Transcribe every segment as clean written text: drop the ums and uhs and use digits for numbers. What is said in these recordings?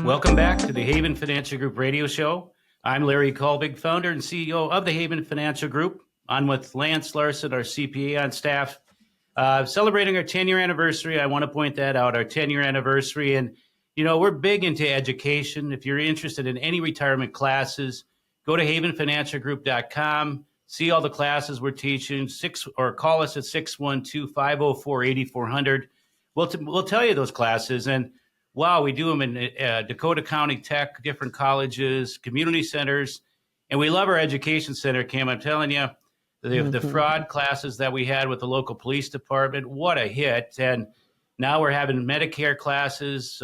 Welcome back to the Haven Financial Group radio show. I'm Larry Kulvig, founder and CEO of the Haven Financial Group. On with Lance Larson, our CPA on staff, celebrating our 10-year anniversary. I want to point that out, our 10-year anniversary. And, you know, we're big into education. If you're interested in any retirement classes, go to havenfinancialgroup.com, see all the classes we're teaching, or call us at 612-504-8400. We'll tell you those classes. And wow, we do them in Dakota County Tech, different colleges, community centers, and we love our education center, Kim. I'm telling you, the fraud classes that we had with the local police department, what a hit. And now we're having Medicare classes,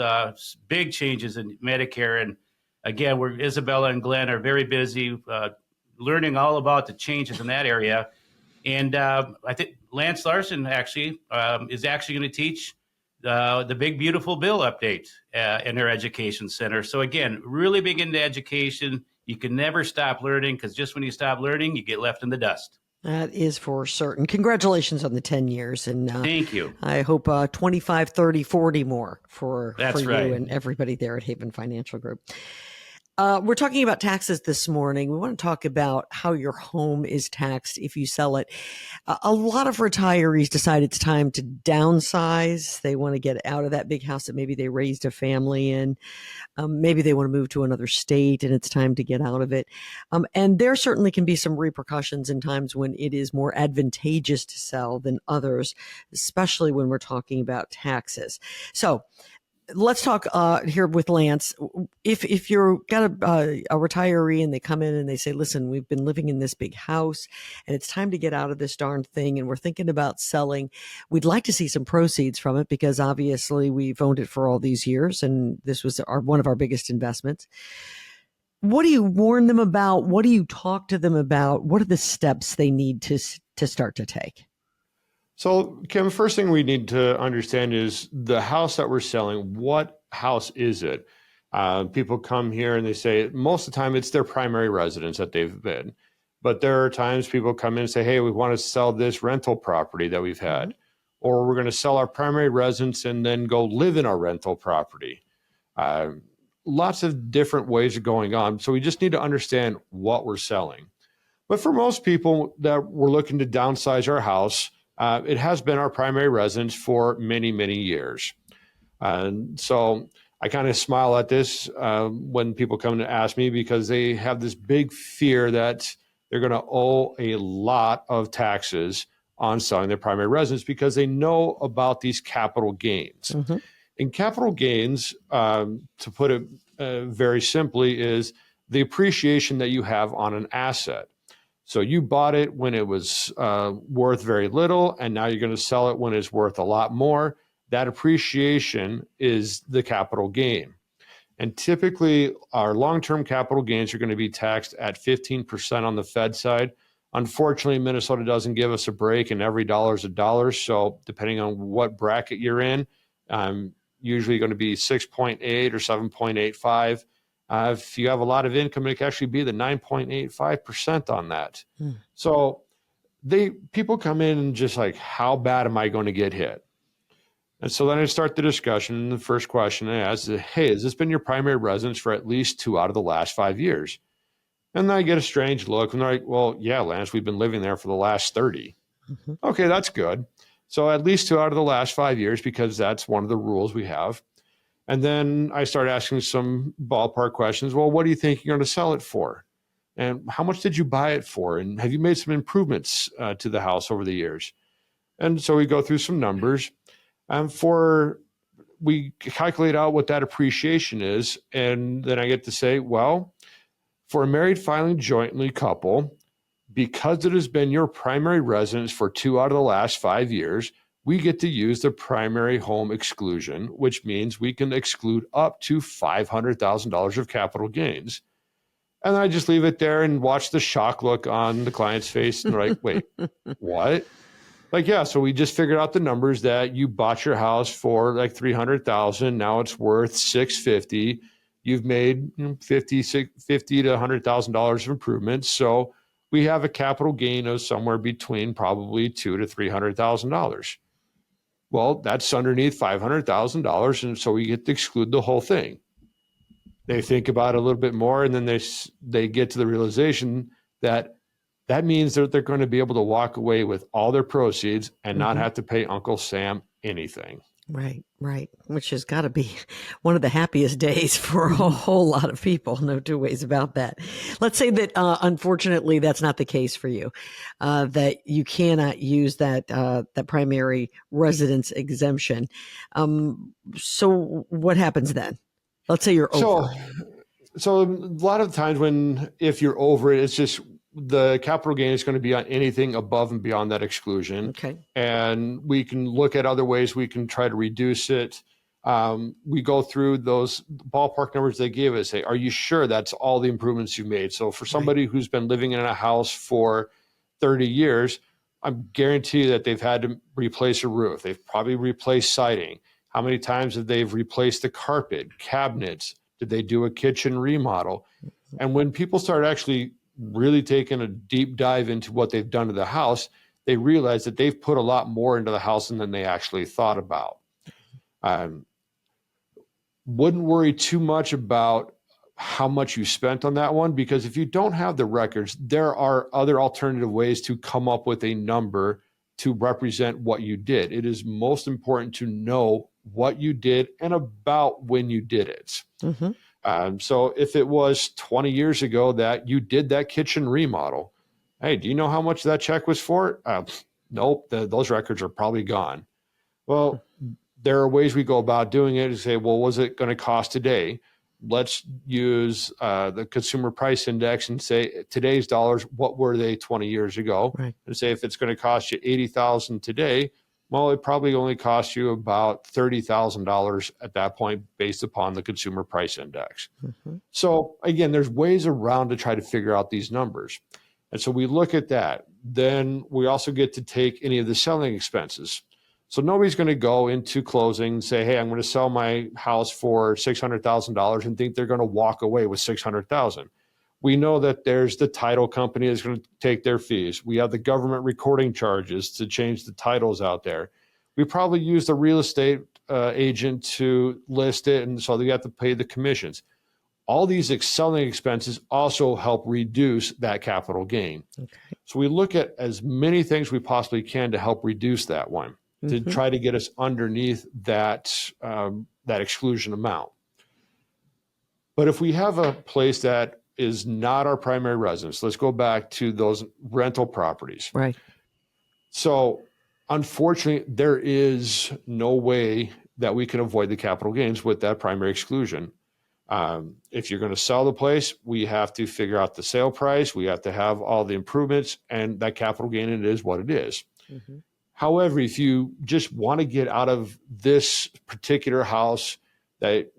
big changes in Medicare. And again, Isabella and Glenn are very busy learning all about the changes in that area. And I think Lance Larson actually is actually going to teach the Big Beautiful Bill update in our education center. So again, really big into education. You can never stop learning, because just when you stop learning, you get left in the dust. That is for certain. Congratulations on the 10 years. And thank you. I hope 25, 30, 40 more for right. you and everybody there at Haven Financial Group. We're talking about taxes this morning. We want to talk about how your home is taxed if you sell it. A lot of retirees decide it's time to downsize. They want to get out of that big house that maybe they raised a family in. Maybe they want to move to another state and it's time to get out of it. And there certainly can be some repercussions in times when it is more advantageous to sell than others, especially when we're talking about taxes. So let's talk here with Lance. If you're got a retiree and they come in and they say, listen, we've been living in this big house and it's time to get out of this darn thing and we're thinking about selling. We'd like to see some proceeds from it because obviously we've owned it for all these years and this was one of our biggest investments. What do you warn them about? What do you talk to them about? What are the steps they need to start to take? So, Kim, first thing we need to understand is the house that we're selling. What house is it? People come here and they say most of the time it's their primary residence that they've been. But there are times people come in and say, hey, we want to sell this rental property that we've had. Or we're going to sell our primary residence and then go live in our rental property. Lots of different ways of going on. So we just need to understand what we're selling. But for most people that we're looking to downsize our house, it has been our primary residence for many, many years. And so I kind of smile at this when people come to ask me because they have this big fear that they're going to owe a lot of taxes on selling their primary residence because they know about these capital gains. Mm-hmm. And capital gains, to put it very simply, is the appreciation that you have on an asset. So you bought it when it was worth very little, and now you're going to sell it when it's worth a lot more. That appreciation is the capital gain. And typically, our long-term capital gains are going to be taxed at 15% on the Fed side. Unfortunately, Minnesota doesn't give us a break, and every dollar is a dollar. So depending on what bracket you're in, usually going to be 6.8 or 7.85. If you have a lot of income, it can actually be the 9.85% on that. So people come in and just like, how bad am I going to get hit? And so then I start the discussion. And the first question I ask is, hey, has this been your primary residence for at least 2 out of the last 5 years? And then I get a strange look and they're like, well, yeah, Lance, we've been living there for the last 30. Mm-hmm. Okay, that's good. So at least 2 out of the last 5 years, because that's one of the rules we have. And then I start asking some ballpark questions. Well, what do you think you're going to sell it for? And how much did you buy it for? And have you made some improvements to the house over the years? And so we go through some numbers. We calculate out what that appreciation is. And then I get to say, well, for a married filing jointly couple, because it has been your primary residence for 2 out of the last 5 years, we get to use the primary home exclusion, which means we can exclude up to $500,000 of capital gains. And I just leave it there and watch the shock look on the client's face. And they're like, wait, what? Like, yeah, so we just figured out the numbers that you bought your house for like $300,000. Now it's worth $650,000. You've made $50,000 to $100,000 of improvements. So we have a capital gain of somewhere between probably $200,000 to $300,000. Well, that's underneath $500,000, and so we get to exclude the whole thing. They think about it a little bit more, and then they get to the realization that that means that they're going to be able to walk away with all their proceeds and not have to pay Uncle Sam anything. Right, right. Which has got to be one of the happiest days for a whole lot of people. No two ways about that. Let's say that, unfortunately, that's not the case for you, that you cannot use that primary residence exemption. So what happens then? Let's say you're over. So a lot of times if you're over it, it's just the capital gain is going to be on anything above and beyond that exclusion. Okay. And we can look at other ways we can try to reduce it. We go through those ballpark numbers they give us, say, are you sure that's all the improvements you made? So for somebody who's been living in a house for 30 years, I'm guarantee that they've had to replace a roof. They've probably replaced siding. How many times have they replaced the carpet, cabinets? Did they do a kitchen remodel? And when people start actually really taking a deep dive into what they've done to the house, they realize that they've put a lot more into the house than they actually thought about. Wouldn't worry too much about how much you spent on that one, because if you don't have the records, there are other alternative ways to come up with a number to represent what you did. It is most important to know what you did and about when you did it. So if it was 20 years ago that you did that kitchen remodel, hey, do you know how much that check was for? Nope, those records are probably gone. Well, there are ways we go about doing it to say, well, what was it going to cost today? Let's use the consumer price index and say today's dollars, what were they 20 years ago? Right. And say if it's going to cost you $80,000 today, well, it probably only cost you about $30,000 at that point based upon the consumer price index. So again, there's ways around to try to figure out these numbers. And so we look at that. Then we also get to take any of the selling expenses. So nobody's going to go into closing and say, hey, I'm going to sell my house for $600,000 and think they're going to walk away with $600,000. We know that there's the title company that's going to take their fees. We have the government recording charges to change the titles out there. We probably use the real estate agent to list it, and so they have to pay the commissions. All these selling expenses also help reduce that capital gain. So we look at as many things we possibly can to help reduce that one, to try to get us underneath that exclusion amount. But if we have a place that is not our primary residence, let's go back to those rental properties. Right. So unfortunately, there is no way that we can avoid the capital gains with that primary exclusion. If you're going to sell the place, we have to figure out the sale price. We have to have all the improvements, and that capital gain, it is what it is. However, if you just want to get out of this particular house that,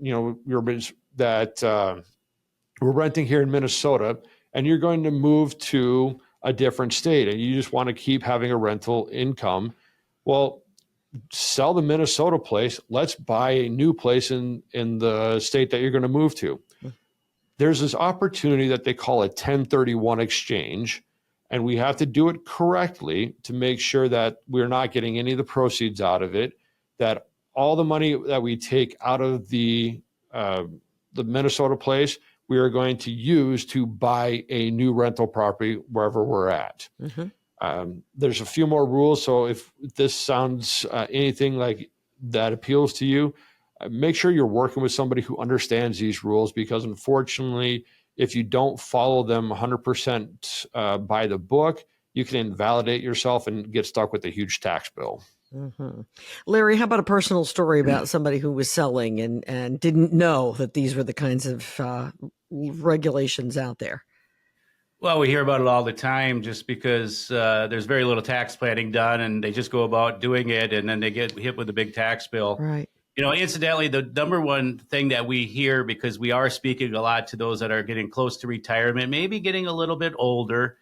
we're renting here in Minnesota, and you're going to move to a different state and you just want to keep having a rental income, well, sell the Minnesota place. Let's buy a new place in the state that you're going to move to. There's this opportunity that they call a 1031 exchange, and we have to do it correctly to make sure that we're not getting any of the proceeds out of it, that all the money that we take out of the Minnesota place, we are going to use to buy a new rental property wherever we're at. There's a few more rules. So if this sounds anything like that appeals to you, make sure you're working with somebody who understands these rules, because unfortunately, if you don't follow them 100% by the book, you can invalidate yourself and get stuck with a huge tax bill. Larry, how about a personal story about somebody who was selling and didn't know that these were the kinds of regulations out there? Well, we hear about it all the time just because there's very little tax planning done, and they just go about doing it, and then they get hit with a big tax bill. Right. Incidentally, the number one thing that we hear, because we are speaking a lot to those that are getting close to retirement, maybe getting a little bit older,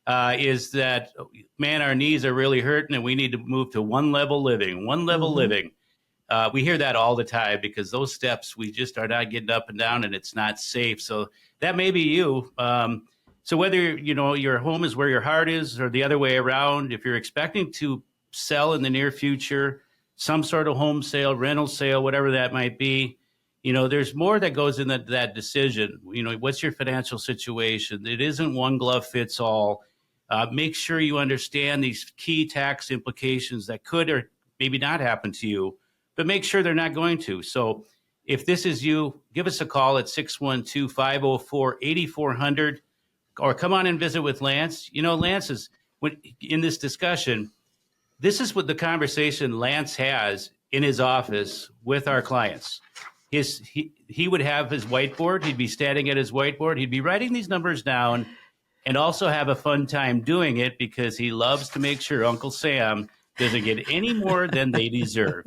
is that, man, our knees are really hurting and we need to move to one level living. We hear that all the time because those steps, we just are not getting up and down, and it's not safe. So that may be you. So whether, your home is where your heart is or the other way around, if you're expecting to sell in the near future, some sort of home sale, rental sale, whatever that might be, there's more that goes in that decision. What's your financial situation? It isn't one glove fits all. Make sure you understand these key tax implications that could or maybe not happen to you, but make sure they're not going to. So if this is you, give us a call at 612-504-8400 or come on and visit with Lance. Lance is in this discussion. This is what the conversation Lance has in his office with our clients. He would have his whiteboard. He'd be standing at his whiteboard. He'd be writing these numbers down and also have a fun time doing it because he loves to make sure Uncle Sam doesn't get any more than they deserve.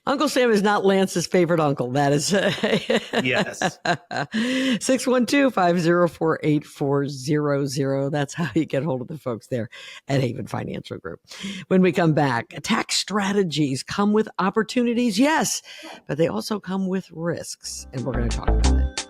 Uncle Sam is not Lance's favorite uncle. That is yes. 612-504-8400. That's how you get hold of the folks there at Haven Financial Group. When we come back, tax strategies come with opportunities, yes, but they also come with risks, and we're going to talk about it.